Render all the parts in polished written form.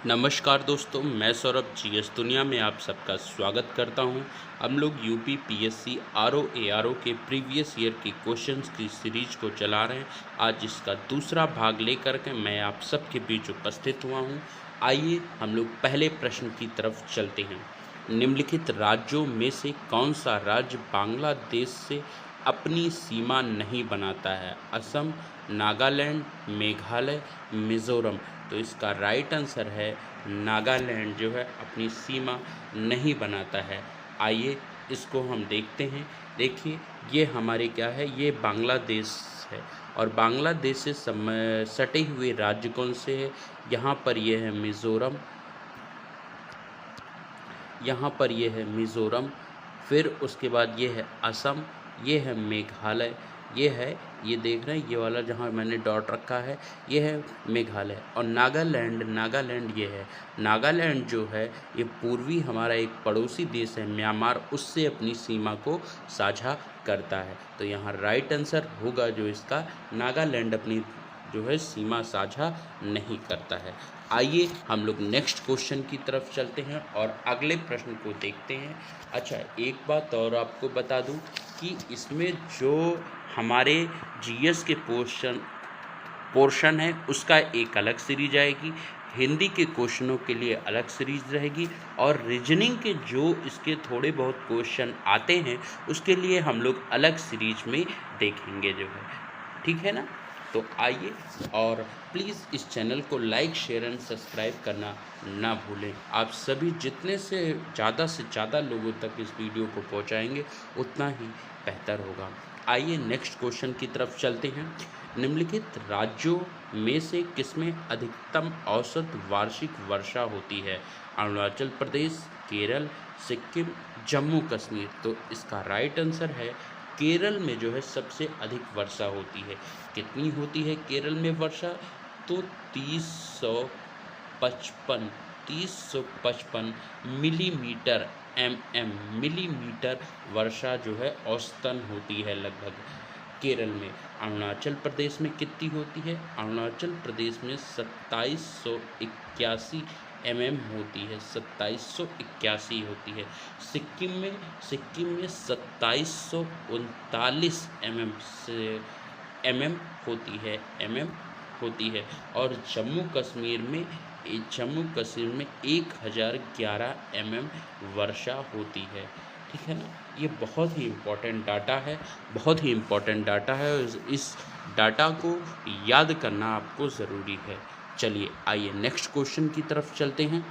नमस्कार दोस्तों, मैं सौरभ जीएस दुनिया में आप सबका स्वागत करता हूं। हम लोग यूपी पीएससी आरओ एआरओ के प्रीवियस ईयर के क्वेश्चंस की सीरीज को चला रहे हैं। आज इसका दूसरा भाग लेकर के मैं आप सबके बीच उपस्थित हुआ हूं। आइए हम लोग पहले प्रश्न की तरफ चलते हैं। निम्नलिखित राज्यों में से कौन सा राज्य बांग्लादेश से अपनी सीमा नहीं बनाता है? असम, नागालैंड, मेघालय, मिज़ोरम। तो इसका राइट आंसर है नागालैंड जो है अपनी सीमा नहीं बनाता है। आइए इसको हम देखते हैं। देखिए ये हमारे क्या है, ये बांग्लादेश है और बांग्लादेश से सटे हुए राज्य कौन से है? यहाँ पर ये है मिज़ोरम, यहाँ पर ये है मिज़ोरम, फिर उसके बाद ये है असम, ये है मेघालय, ये है, ये देख रहे हैं ये वाला जहाँ मैंने डॉट रखा है, ये है मेघालय। और नागालैंड ये है। नागालैंड जो है ये पूर्वी हमारा एक पड़ोसी देश है म्यांमार, उससे अपनी सीमा को साझा करता है। तो यहाँ राइट आंसर होगा जो इसका, नागालैंड अपनी जो है सीमा साझा नहीं करता है। आइए हम लोग नेक्स्ट क्वेश्चन की तरफ चलते हैं और अगले प्रश्न को देखते हैं। अच्छा, एक बात और आपको बता दूं कि इसमें जो हमारे जीएस के पोर्शन है उसका एक अलग सीरीज आएगी, हिंदी के क्वेश्चनों के लिए अलग सीरीज रहेगी और रीजनिंग के जो इसके थोड़े बहुत क्वेश्चन आते हैं उसके लिए हम लोग अलग सीरीज में देखेंगे जो है, ठीक है ना। तो आइए, और प्लीज़ इस चैनल को लाइक शेयर एंड सब्सक्राइब करना ना भूलें। आप सभी जितने से ज़्यादा लोगों तक इस वीडियो को पहुंचाएंगे उतना ही बेहतर होगा। आइए नेक्स्ट क्वेश्चन की तरफ चलते हैं। निम्नलिखित राज्यों में से किसमें अधिकतम औसत वार्षिक वर्षा होती है? अरुणाचल प्रदेश, केरल, सिक्किम, जम्मू कश्मीर। तो इसका राइट आंसर है केरल में जो है सबसे अधिक वर्षा होती है। कितनी होती है केरल में वर्षा? तो 355 मिलीमीटर, मिलीमीटर वर्षा जो है औसतन होती है लगभग केरल में। अरुणाचल प्रदेश में कितनी होती है? अरुणाचल प्रदेश में 2781 होती है, 2781 होती है। सिक्किम में 2739 mm होती है और जम्मू कश्मीर में 1011 वर्षा होती है, ठीक है ना। ये बहुत ही इम्पोर्टेंट डाटा है और इस डाटा को याद करना आपको ज़रूरी है। चलिए आइए नेक्स्ट क्वेश्चन की तरफ चलते हैं।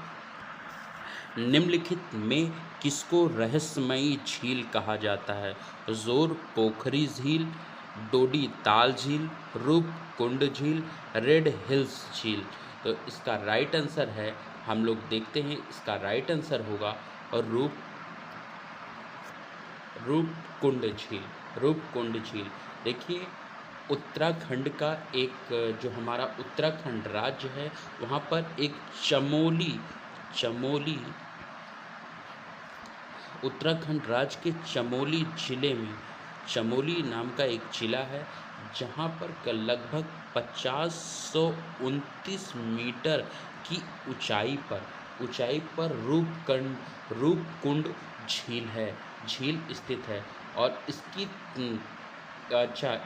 निम्नलिखित में किसको रहस्यमयी झील कहा जाता है? जोर पोखरी झील, डोडी ताल झील, रूपकुंड झील, रेड हिल्स झील। तो इसका राइट आंसर है, हम लोग देखते हैं इसका राइट आंसर होगा और रूपकुंड झील। देखिए उत्तराखंड का एक, जो हमारा उत्तराखंड राज्य है वहाँ पर एक चमोली उत्तराखंड राज्य के चमोली ज़िले में चमोली नाम का एक ज़िला है जहाँ पर लगभग 5029 मीटर की ऊंचाई पर रूपकुंड झील स्थित है। और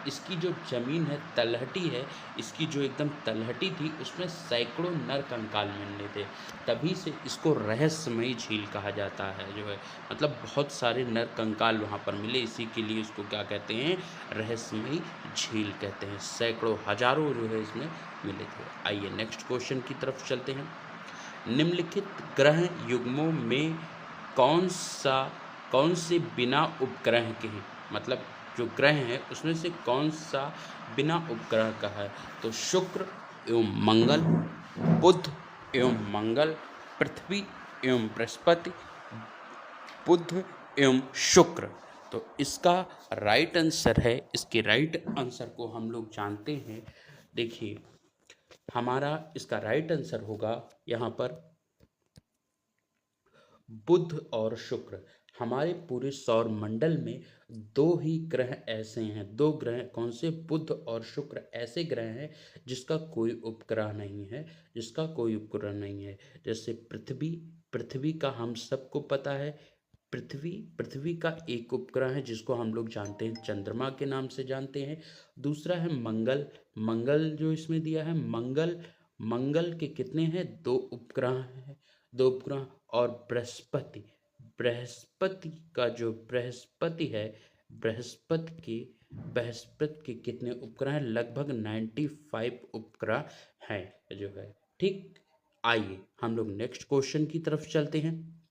इसकी जो ज़मीन है तलहटी है, इसकी जो एकदम तलहटी थी उसमें सैकड़ों नर कंकाल मिलने थे, तभी से इसको रहस्यमयी झील कहा जाता है जो है। मतलब बहुत सारे नर कंकाल वहाँ पर मिले, इसी के लिए इसको क्या कहते हैं? रहस्यमयी झील कहते हैं। सैकड़ों हजारों जो है इसमें मिले थे। आइए नेक्स्ट क्वेश्चन की तरफ चलते हैं। निम्नलिखित ग्रह युग्मों में कौन से बिना उपग्रह के हैं? मतलब जो ग्रह हैं उसमें से कौन सा बिना उपग्रह का है? तो शुक्र एवं मंगल, बुध एवं मंगल, पृथ्वी एवं बृहस्पति, बुध एवं शुक्र। तो इसका राइट आंसर है, इसके राइट आंसर को हम लोग जानते हैं। देखिए हमारा इसका राइट आंसर होगा यहाँ पर बुध और शुक्र। हमारे पूरे सौर मंडल में दो ही ग्रह ऐसे हैं, दो ग्रह कौन से, बुध और शुक्र ऐसे ग्रह हैं जिसका कोई उपग्रह नहीं है, जिसका कोई उपग्रह नहीं है। जैसे पृथ्वी, पृथ्वी का हम सबको पता है, पृथ्वी पृथ्वी का एक उपग्रह है जिसको हम लोग जानते हैं चंद्रमा के नाम से जानते हैं। दूसरा है मंगल, मंगल जो इसमें दिया है मंगल, मंगल के कितने हैं, दो उपग्रह हैं, दो उपग्रह। और बृहस्पति, बृहस्पति का जो बृहस्पति है, बृहस्पति के कितने उपग्रह हैं, लगभग 95 उपग्रह हैं जो है। ठीक, आइए हम लोग नेक्स्ट क्वेश्चन की तरफ चलते हैं।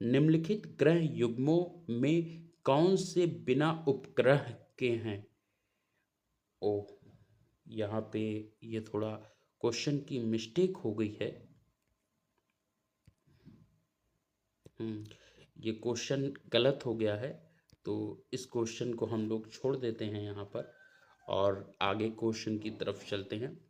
निम्नलिखित ग्रह युग्मों में कौन से बिना उपग्रह के हैं। ओ, यहाँ पे ये थोड़ा क्वेश्चन की मिस्टेक हो गई है। ये क्वेश्चन गलत हो गया है, तो इस क्वेश्चन को हम लोग छोड़ देते हैं यहाँ पर और आगे क्वेश्चन की तरफ चलते हैं।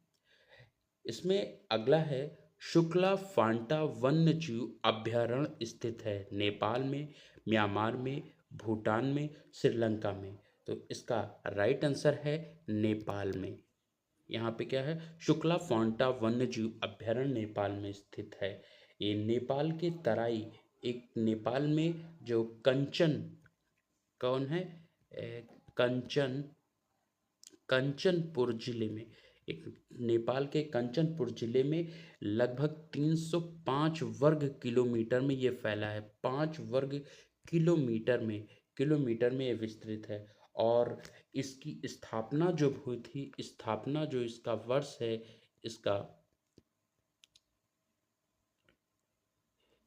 इसमें अगला है, शुक्ला फांटा वन्य जीव अभयारण्य स्थित है नेपाल में, म्यांमार में, भूटान में, श्रीलंका में। तो इसका राइट आंसर है नेपाल में। यहाँ पे क्या है, शुक्ला फांटा वन्य जीव अभयारण्य नेपाल में स्थित है। ये नेपाल के तराई, एक नेपाल में जो कंचन, कौन है, कंचन, कंचनपुर जिले में, एक नेपाल के कंचनपुर जिले में लगभग 305 वर्ग किलोमीटर में ये फैला है, 5 वर्ग किलोमीटर में ये विस्तृत है। और इसकी स्थापना जो हुई थी, स्थापना जो इसका वर्ष है, इसका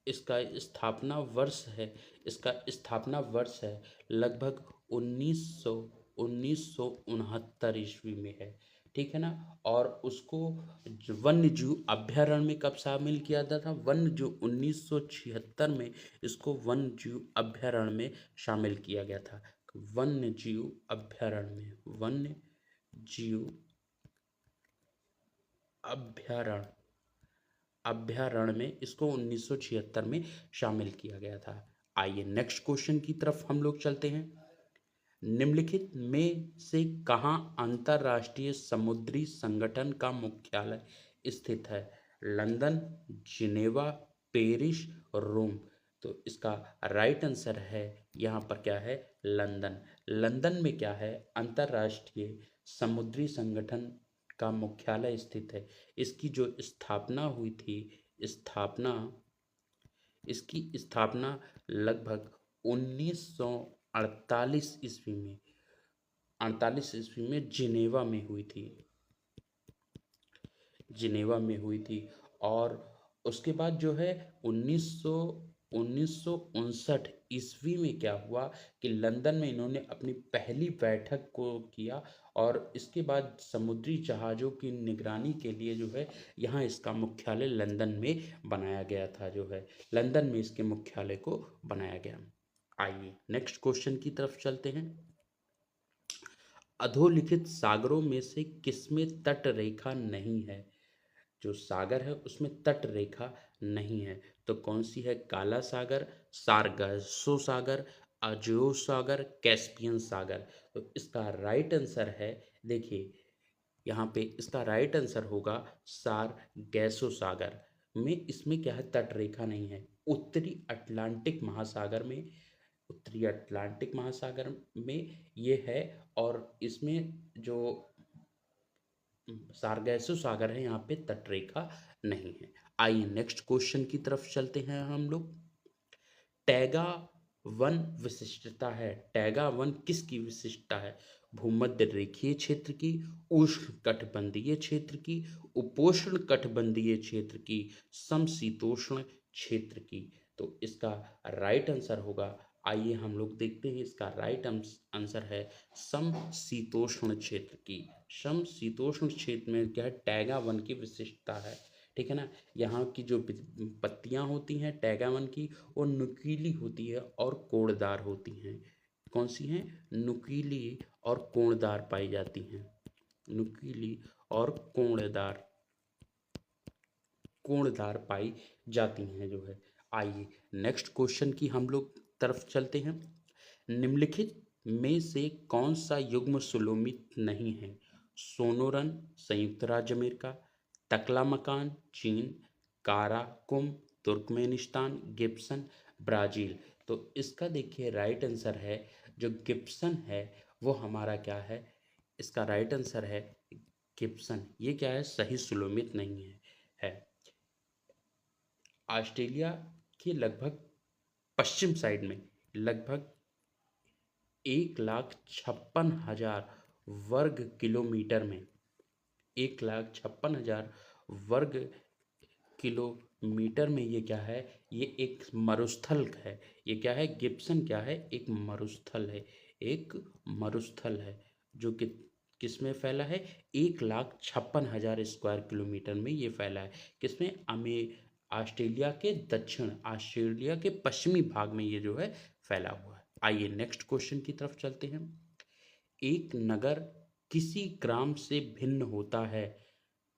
इसका स्थापना वर्ष है, इसका स्थापना वर्ष है लगभग 1969 ईस्वी में है। ठीक है ना। और उसको वन्य जीव अभयारण्य में कब शामिल किया गया था, वन्य जीव 1976 में इसको वन्य जीव अभयारण्य में शामिल किया गया था। वन्य जीव अभयारण्य में, वन्य जीव अभयारण्य, अभयारण्य में इसको 1976 में शामिल किया गया था। आइए नेक्स्ट क्वेश्चन की तरफ हम लोग चलते हैं। निम्नलिखित में से कहाँ अंतर्राष्ट्रीय समुद्री संगठन का मुख्यालय स्थित है। लंदन, जिनेवा, पेरिस और रोम। तो इसका राइट आंसर है यहाँ पर क्या है, लंदन। लंदन में क्या है, अंतर्राष्ट्रीय समुद्री संगठन का मुख्यालय स्थित है। इसकी जो स्थापना हुई थी, इसकी स्थापना लगभग 1948 ईस्वी में, 48 ईस्वी में जिनेवा में हुई थी, जिनेवा में हुई थी। और उसके बाद जो है 1959 ईस्वी में क्या हुआ कि लंदन में इन्होंने अपनी पहली बैठक को किया और इसके बाद समुद्री जहाज़ों की निगरानी के लिए जो है यहाँ इसका मुख्यालय लंदन में बनाया गया था, जो है लंदन में इसके मुख्यालय को बनाया गया। आइए नेक्स्ट क्वेश्चन की तरफ चलते हैं। अधोलिखित सागरों में से किसमें तट रेखा नहीं है। जो सागर है उसमें तट रेखा नहीं है, तो कौन सी है, काला सागर, सारगासो सागर, अजो सागर, कैस्पियन सागर। तो इसका राइट आंसर है, देखिए यहाँ पे इसका राइट आंसर होगा सारगैसो सागर में। इसमें क्या है, तट रेखा नहीं है। उत्तरी अटलांटिक महासागर में, उत्तरी अटलांटिक महासागर में ये है। और इसमें जो सारगैसो सागर है, यहाँ पे तटरेखा नहीं है। आइए नेक्स्ट क्वेश्चन की तरफ चलते हैं हम लोग। टैगा वन विशिष्टता है, टैगा वन किसकी विशिष्टता है। भूमध्य रेखीय क्षेत्र की, उष्ण कटिबंधीय क्षेत्र की, उपोष्ण कटिबंधीय क्षेत्र की, समशीतोष्ण क्षेत्र की। तो इसका राइट आंसर होगा, आइए हम लोग देखते हैं, इसका राइट आंसर है समशीतोष्ण क्षेत्र की। समशीतोष्ण क्षेत्र में क्या है, टैगा वन की विशिष्टता है। ठीक है ना। यहाँ की जो पत्तियां होती हैं टैगा वन की, वो नुकीली होती है और कोड़दार होती हैं। कौन सी हैं, नुकीली और कोड़दार पाई जाती हैं, नुकीली और कोड़दार, कोड़दार पाई जाती हैं जो है। आइए नेक्स्ट क्वेश्चन की हम लोग तरफ चलते हैं। निम्नलिखित में से कौन सा युग्म सुलोमित नहीं है? सोनोरन संयुक्त राज्य अमेरिका, तकलामकान चीन, काराकुम तुर्कमेनिस्तान, गिब्सन ब्राज़ील। तो इसका देखिए राइट आंसर है जो गिब्सन है वो हमारा क्या है? इसका राइट आंसर है गिब्सन। ये क्या है? सही सुलोमित नहीं है। ऑस्ट्रेलिया के लगभग पश्चिम साइड में लगभग 1,56,000 वर्ग किलोमीटर में 1,56,000 वर्ग किलोमीटर में ये क्या है? ये एक मरुस्थल है। ये क्या है? गिब्सन क्या है? एक मरुस्थल है। एक मरुस्थल है जो कि किस में फैला है? 1,56,000 स्क्वायर किलोमीटर में ये फैला है। किसमें? ऑस्ट्रेलिया के पश्चिमी भाग में ये जो है फैला हुआ है। आइए नेक्स्ट क्वेश्चन की तरफ चलते हैं। एक नगर किसी ग्राम से भिन्न होता है?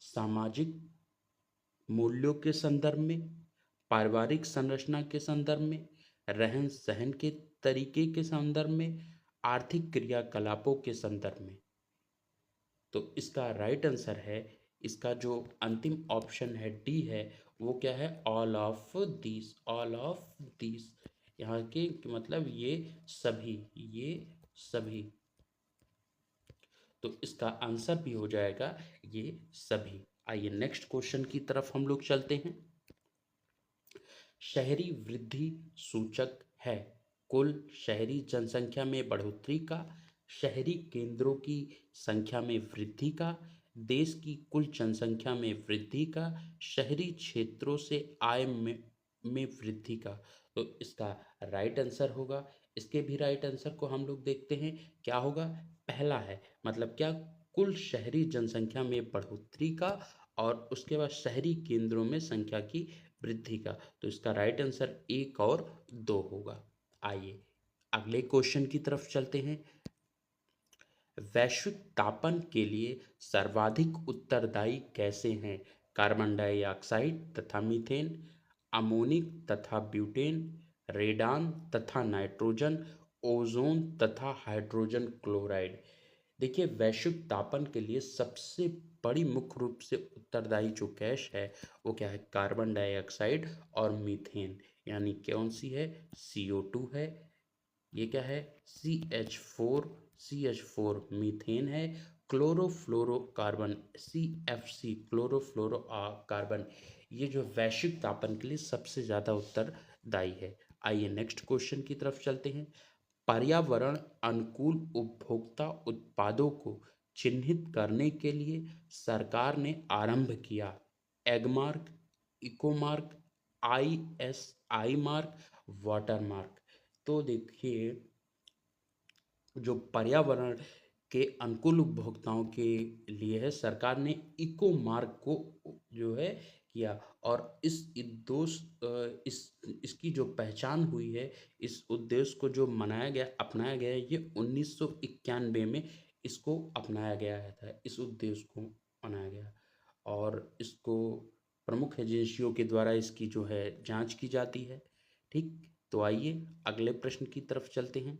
सामाजिक मूल्यों के संदर्भ में, पारिवारिक संरचना के संदर्भ में, रहन सहन के तरीके के संदर्भ में, आर्थिक क्रियाकलापों के संदर्भ में। तो इसका राइट आंसर है, इसका जो अंतिम ऑप्शन है डी है वो क्या है? All of this. All of this यहाँ के मतलब ये सभी। तो इसका आंसर भी हो जाएगा ये सभी। आइए नेक्स्ट क्वेश्चन की तरफ हम लोग चलते हैं। शहरी वृद्धि सूचक है कुल शहरी जनसंख्या में बढ़ोतरी का, शहरी केंद्रों की संख्या में वृद्धि का, देश की कुल जनसंख्या में वृद्धि का, शहरी क्षेत्रों से आय में वृद्धि का। तो इसका राइट आंसर होगा, इसके भी राइट आंसर को हम लोग देखते हैं क्या होगा। पहला है मतलब क्या? कुल शहरी जनसंख्या में बढ़ोतरी का और उसके बाद शहरी केंद्रों में संख्या की वृद्धि का। तो इसका राइट आंसर 1 और 2 होगा। आइए अगले क्वेश्चन की तरफ चलते हैं। वैश्विक तापन के लिए सर्वाधिक उत्तरदायी कैसे हैं? कार्बन डाइऑक्साइड तथा मीथेन, अमोनिक तथा ब्यूटेन, रेडान तथा नाइट्रोजन, ओजोन तथा हाइड्रोजन क्लोराइड। देखिए वैश्विक तापन के लिए सबसे बड़ी मुख्य रूप से उत्तरदायी जो गैस है वो क्या है? कार्बन डाइऑक्साइड और मीथेन। यानी कौन सी है? CO2 है। ये क्या है? CH4 मीथेन है। Chlorofluorocarbon CFC chlorofluoro carbon. ये जो वैश्विक तापन के लिए सबसे ज़्यादा उत्तरदायी है। आइए नेक्स्ट क्वेश्चन की तरफ चलते हैं। पर्यावरण अनुकूल उपभोक्ता उत्पादों को चिन्हित करने के लिए सरकार ने आरंभ किया Agmark, Ecomark, ISI mark, water mark. तो देखिए जो पर्यावरण के अनुकूल उपभोक्ताओं के लिए है सरकार ने इको मार्क को जो है किया। और इसकी जो पहचान हुई है, इस उद्देश्य को जो मनाया गया अपनाया गया है, ये 1991 में इसको अपनाया गया था। इस उद्देश्य को मनाया गया और इसको प्रमुख एजेंसियों के द्वारा इसकी जो है जांच की जाती है। ठीक, तो आइए अगले प्रश्न की तरफ चलते हैं।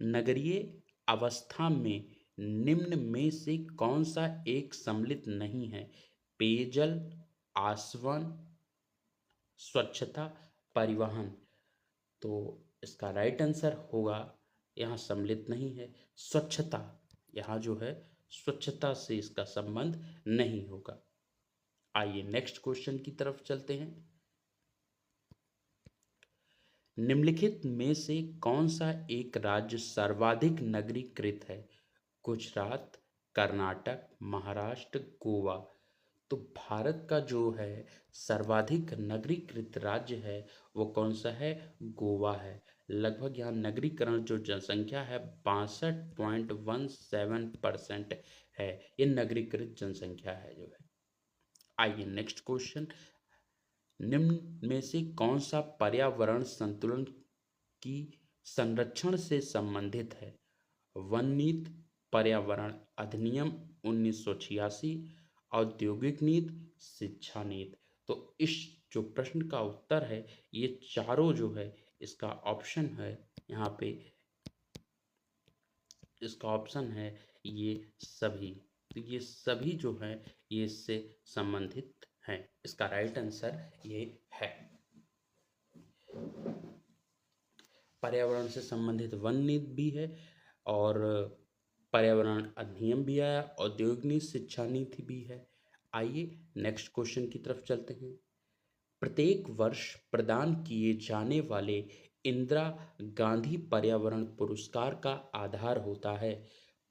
नगरीय अवस्था में निम्न में से कौन सा एक सम्मिलित नहीं है? पेयजल, आसवन, स्वच्छता, परिवहन। तो इसका राइट आंसर होगा यहाँ सम्मिलित नहीं है स्वच्छता। यहाँ जो है स्वच्छता से इसका संबंध नहीं होगा। आइए नेक्स्ट क्वेश्चन की तरफ चलते हैं। निम्नलिखित में से कौन सा एक राज्य सर्वाधिक नगरीकृत है? गुजरात, कर्नाटक, महाराष्ट्र, गोवा। तो भारत का जो है सर्वाधिक नगरीकृत राज्य है वो कौन सा है? गोवा है। लगभग यहाँ नगरीकरण जो जनसंख्या है 62.17% है। ये नगरीकृत जनसंख्या है जो है। आइए नेक्स्ट क्वेश्चन। निम्न में से कौन सा पर्यावरण संतुलन की संरक्षण से संबंधित है? वन नीति, पर्यावरण अधिनियम 1986, औद्योगिक नीति, शिक्षा नीति। तो इस जो प्रश्न का उत्तर है ये चारों जो है इसका ऑप्शन है यहाँ पे, इसका ऑप्शन है ये सभी। तो ये सभी जो है ये इससे संबंधित हैं। इसका राइट आंसर ये है। पर्यावरण से संबंधित वन नीति भी है और पर्यावरण अधिनियम भी आया, औद्योगिक शिक्षा नीति भी है। आइए नेक्स्ट क्वेश्चन की तरफ चलते हैं। प्रत्येक वर्ष प्रदान किए जाने वाले इंदिरा गांधी पर्यावरण पुरस्कार का आधार होता है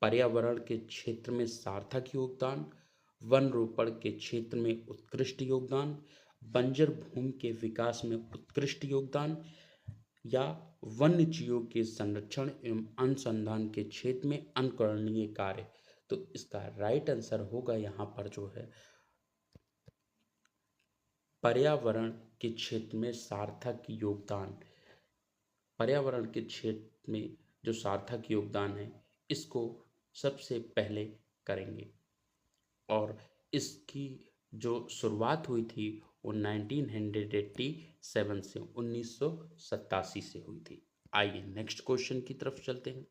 पर्यावरण के क्षेत्र में सार्थक योगदान, वन रोपण के क्षेत्र में उत्कृष्ट योगदान, बंजर भूमि के विकास में उत्कृष्ट योगदान या वन्य जीवों के संरक्षण एवं अनुसंधान के क्षेत्र में अनुकरणीय कार्य। तो इसका राइट आंसर होगा यहाँ पर जो है पर्यावरण के क्षेत्र में सार्थक योगदान। पर्यावरण के क्षेत्र में जो सार्थक योगदान है इसको सबसे पहले करेंगे और इसकी जो शुरुआत हुई थी वो 1987 से 1987 से हुई थी। आइए नेक्स्ट क्वेश्चन की तरफ चलते हैं।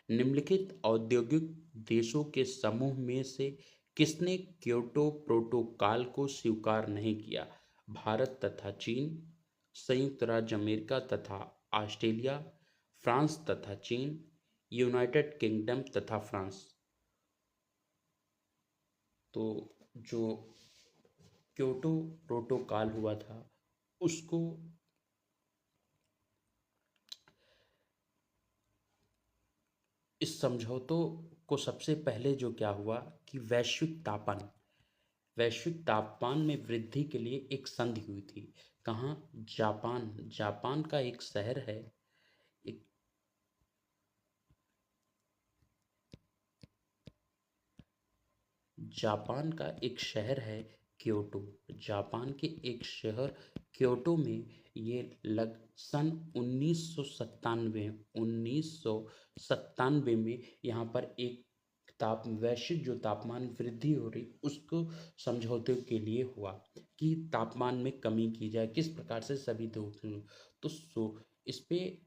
निम्नलिखित औद्योगिक देशों के समूह में से किसने क्योटो प्रोटोकॉल को स्वीकार नहीं किया? भारत तथा चीन, संयुक्त राज्य अमेरिका तथा ऑस्ट्रेलिया, फ्रांस तथा चीन, यूनाइटेड किंगडम तथा फ्रांस। तो जो क्योटो प्रोटोकॉल हुआ था उसको इस समझौतों को सबसे पहले जो क्या हुआ कि वैश्विक तापमान में वृद्धि के लिए एक संधि हुई थी। कहाँ? जापान का एक शहर है, एक जापान का एक शहर है क्योटो। जापान के एक शहर क्योटो में ये लग सन 1997 में यहाँ पर एक वैश्विक जो तापमान वृद्धि हो रही उसको समझौते के लिए हुआ कि तापमान में कमी की जाए, किस प्रकार से सभी तो इस पे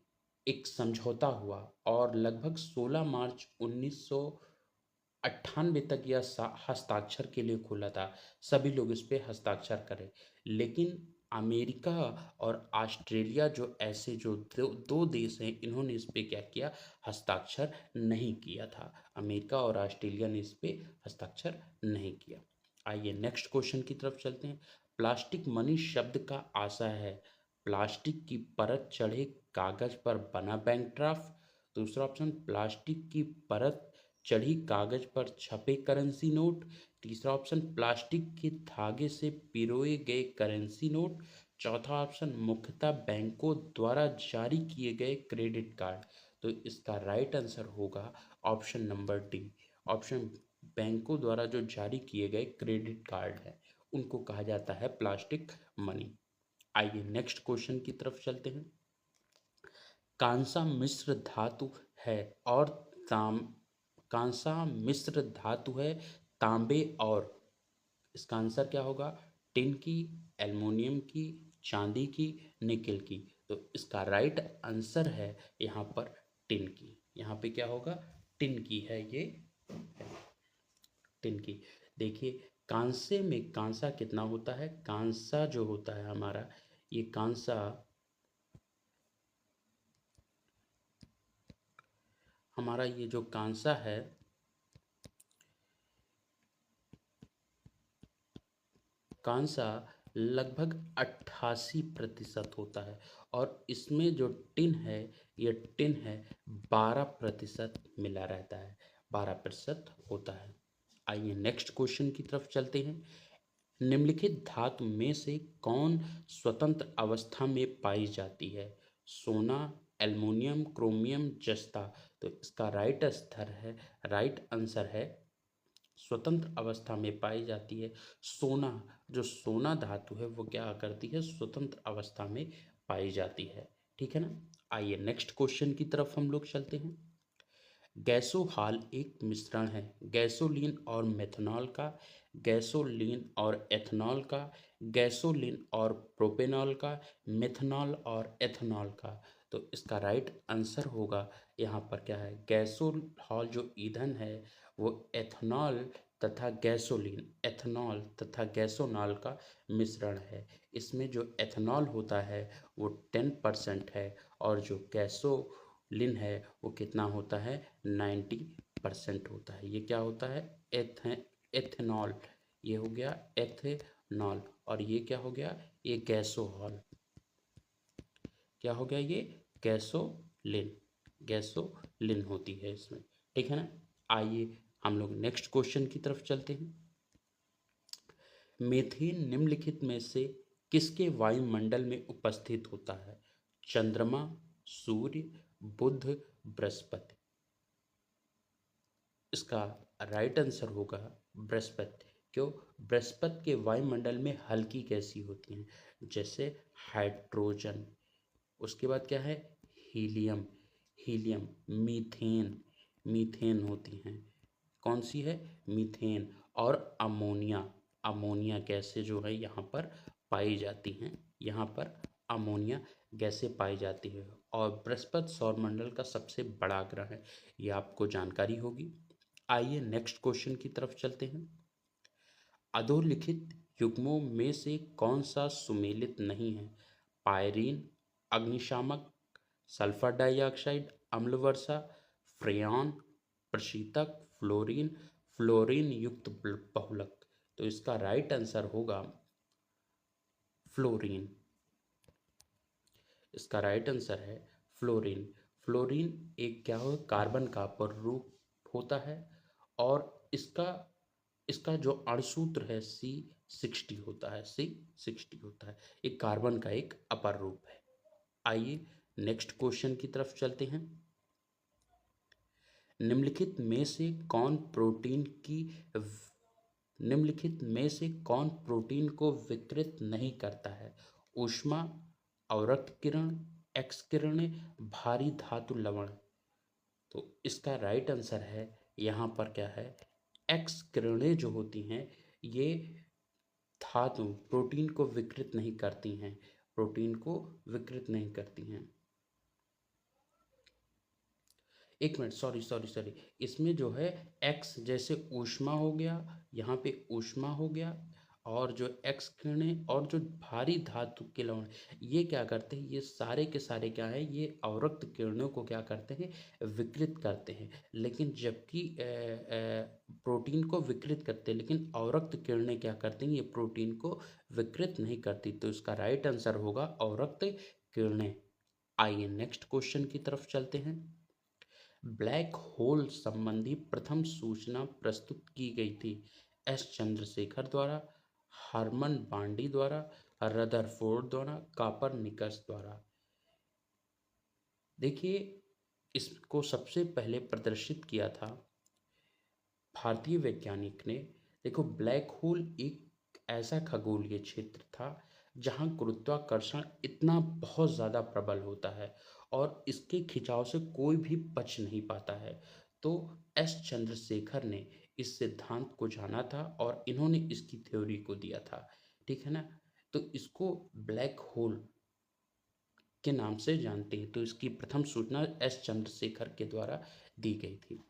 एक समझौता हुआ और लगभग 16 मार्च 1998 तक यह हस्ताक्षर के लिए खुला था। सभी लोग इस पे हस्ताक्षर करें, लेकिन अमेरिका और ऑस्ट्रेलिया जो ऐसे जो दो देश हैं इन्होंने इस पे क्या किया? हस्ताक्षर नहीं किया था। अमेरिका और ऑस्ट्रेलिया ने इस पे हस्ताक्षर नहीं किया। आइए नेक्स्ट क्वेश्चन की तरफ चलते हैं। प्लास्टिक मनी शब्द का आशय है प्लास्टिक की परत चढ़े कागज पर बना बैंक ड्राफ्ट। दूसरा ऑप्शन प्लास्टिक की परत चढ़ी कागज पर छपे करेंसी नोट। तीसरा ऑप्शन प्लास्टिक के धागे से पिरोए गए करेंसी नोट। चौथा ऑप्शन मुख्यतः बैंकों द्वारा जारी किए गए क्रेडिट कार्ड। तो इसका राइट आंसर होगा ऑप्शन नंबर डी। ऑप्शन बैंकों द्वारा जो जारी किए गए क्रेडिट कार्ड है उनको कहा जाता है प्लास्टिक मनी। आइए नेक्स्ट क्वेश्चन की तरफ चलते हैं। कांसा मिश्र धातु है और कांसा मिश्र धातु है तांबे और इसका आंसर क्या होगा? टिन की, एल्युमिनियम की, चांदी की, निकेल की। तो इसका राइट आंसर है यहाँ पर टिन की। यहाँ पे क्या होगा? टिन की है ये, टिन की। देखिए कांसे में कांसा कितना होता है? कांसा जो होता है हमारा ये कांसा हमारा ये जो कांसा है कांसा लगभग 88% होता है और इसमें जो टिन है ये टिन है 12% मिला रहता है, 12% होता है। आइए नेक्स्ट क्वेश्चन की तरफ चलते हैं। निम्नलिखित धातु में से कौन स्वतंत्र अवस्था में पाई जाती है? सोना, एल्युमिनियम, क्रोमियम, जस्ता। तो इसका राइट आंसर है स्वतंत्र अवस्था में पाई जाती है सोना। जो सोना धातु है वो क्या करती है? स्वतंत्र अवस्था में पाई जाती है। ठीक है ना। आइए नेक्स्ट क्वेश्चन की तरफ हम लोग चलते हैं। गैसोहाल एक मिश्रण है गैसोलीन और मेथनॉल का, गैसोलीन और एथनॉल का, गैसोलीन और प्रोपेनॉल का, मेथनॉल और एथनॉल का। तो इसका राइट आंसर होगा यहाँ पर क्या है, गैसोहॉल जो ईंधन है वो एथनॉल तथा गैसोलीन, एथनॉल तथा गैसोनॉल का मिश्रण है। इसमें जो एथनॉल होता है वो 10% है और जो गैसोलीन है वो कितना होता है, 90% होता है। ये क्या होता है, एथेनॉल। ये हो गया एथेनॉल और ये क्या हो गया, ये गैसोहॉल। क्या हो गया, ये गैसोलिन, गैसोलिन होती है इसमें। ठीक है ना। आइए हम लोग नेक्स्ट क्वेश्चन की तरफ चलते हैं। मीथेन निम्नलिखित में से किसके वायुमंडल में उपस्थित होता है, चंद्रमा, सूर्य, बुध, बृहस्पति। इसका राइट आंसर होगा बृहस्पति। क्यों, बृहस्पति के वायुमंडल में हल्की गैसें होती हैं जैसे हाइड्रोजन, उसके बाद क्या है, हीलियम, हीलियम, मीथेन, मीथेन होती हैं। कौन सी है, मीथेन, और अमोनिया, अमोनिया गैसें जो है यहाँ पर पाई जाती हैं, यहाँ पर अमोनिया गैसें पाई जाती है। और बृहस्पति सौरमंडल का सबसे बड़ा ग्रह है, ये आपको जानकारी होगी। आइए नेक्स्ट क्वेश्चन की तरफ चलते हैं। अधोलिखित युग्मों में से कौन सा सुमेलित नहीं है, पायरीन, अग्निशामक, सल्फर डाइऑक्साइड, अम्ल वर्षा, फ्रेयॉन, प्रशीतक, फ्लोरीन, फ्लोरीन युक्त बहुलक। तो इसका राइट आंसर होगा फ्लोरीन। इसका राइट आंसर है फ्लोरीन। फ्लोरीन एक क्या हो, कार्बन का पररूप होता है और इसका इसका जो अणुसूत्र है C60 होता है, C60 होता है। एक कार्बन का एक अपर रूप है। आइए नेक्स्ट क्वेश्चन की तरफ चलते हैं। निम्नलिखित में से कौन प्रोटीन की निम्नलिखित में से कौन प्रोटीन को विकृत नहीं करता है, ऊष्मा, अवरक्त किरण, एक्स किरणें, भारी धातु लवण। तो इसका राइट आंसर है यहाँ पर क्या है, एक्स किरणें जो होती हैं ये धातु प्रोटीन को विकृत नहीं करती हैं, प्रोटीन को विकृत नहीं करती हैं। एक मिनट, सॉरी सॉरी सॉरी, इसमें जो है एक्स जैसे ऊष्मा हो गया, यहाँ पे ऊष्मा हो गया, और जो एक्स किरणें और जो भारी धातु के लवण, ये क्या करते हैं, ये सारे के सारे क्या है, ये अवरक्त किरणों को क्या करते हैं, विकृत करते हैं। लेकिन जबकि प्रोटीन को विकृत करते हैं, लेकिन अवरक्त किरणें क्या करती हैं, ये प्रोटीन को विकृत नहीं करती। तो इसका राइट आंसर होगा अवरक्त किरणें। आइए नेक्स्ट क्वेश्चन की तरफ चलते हैं। ब्लैक होल संबंधी प्रथम सूचना प्रस्तुत की गई थी एस चंद्रशेखर द्वारा, हरमन बांडी द्वारा, रदरफोर्ड द्वारा, कापरनिकस द्वारा। देखिए, इसको सबसे पहले प्रदर्शित किया था भारतीय वैज्ञानिक ने। देखो, ब्लैक होल एक ऐसा खगोलीय क्षेत्र था जहां गुरुत्वाकर्षण इतना बहुत ज़्यादा प्रबल होता है और इसके खिंचाव से कोई भी बच नहीं पाता है। तो एस चंद्रशेखर ने इस सिद्धांत को जाना था और इन्होंने इसकी थ्योरी को दिया था। ठीक है ना। तो इसको ब्लैक होल के नाम से जानते हैं। तो इसकी प्रथम सूचना एस चंद्रशेखर के द्वारा दी गई थी।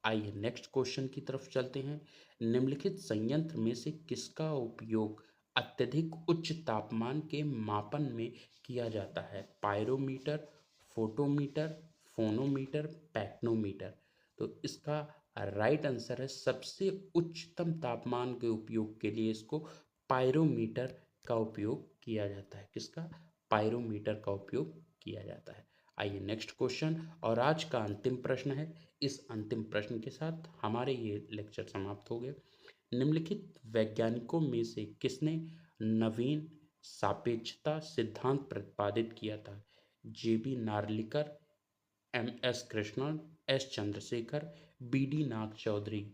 आइए नेक्स्ट क्वेश्चन की तरफ चलते हैं। निम्नलिखित संयंत्र में से किसका उपयोग अत्यधिक उच्च तापमान के मापन में किया जाता है, पायरोमीटर, फोटोमीटर, फोनोमीटर, पैक्नोमीटर। तो इसका राइट आंसर है सबसे उच्चतम तापमान के उपयोग के लिए इसको पायरोमीटर का उपयोग किया जाता है। किसका, पायरोमीटर का उपयोग किया जाता है। आइए नेक्स्ट क्वेश्चन, और आज का अंतिम प्रश्न है। इस अंतिम प्रश्न के साथ हमारे ये लेक्चर समाप्त हो गए। निम्नलिखित वैज्ञानिकों में से किसने नवीन सापेक्षता सिद्धांत प्रतिपादित किया था, JB Narlikar, M S Krishnan, S Chandrasekhar, B D Nag Chaudhuri.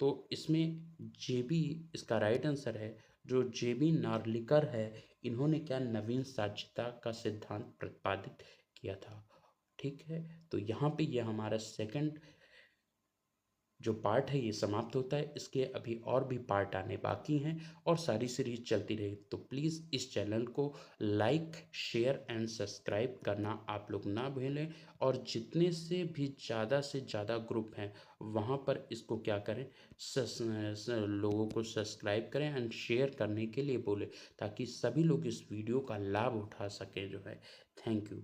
तो इसमें जेबी इसका राइट आंसर है। जो जेबी नार्लिकर है, इन्होंने क्या नवीन सापेक्षता का सिद्धांत प्रतिपादित किया था। ठीक है, तो यहाँ पे ये हमारा सेकंड जो पार्ट है ये समाप्त होता है। इसके अभी और भी पार्ट आने बाकी हैं और सारी सीरीज चलती रहेगी। तो प्लीज़ इस चैनल को लाइक, शेयर एंड सब्सक्राइब करना आप लोग ना भूलें, और जितने से ज़्यादा ग्रुप हैं वहाँ पर इसको क्या करें, लोगों को सब्सक्राइब करें एंड शेयर करने के लिए बोले, ताकि सभी लोग इस वीडियो का लाभ उठा सकें जो है। Thank you.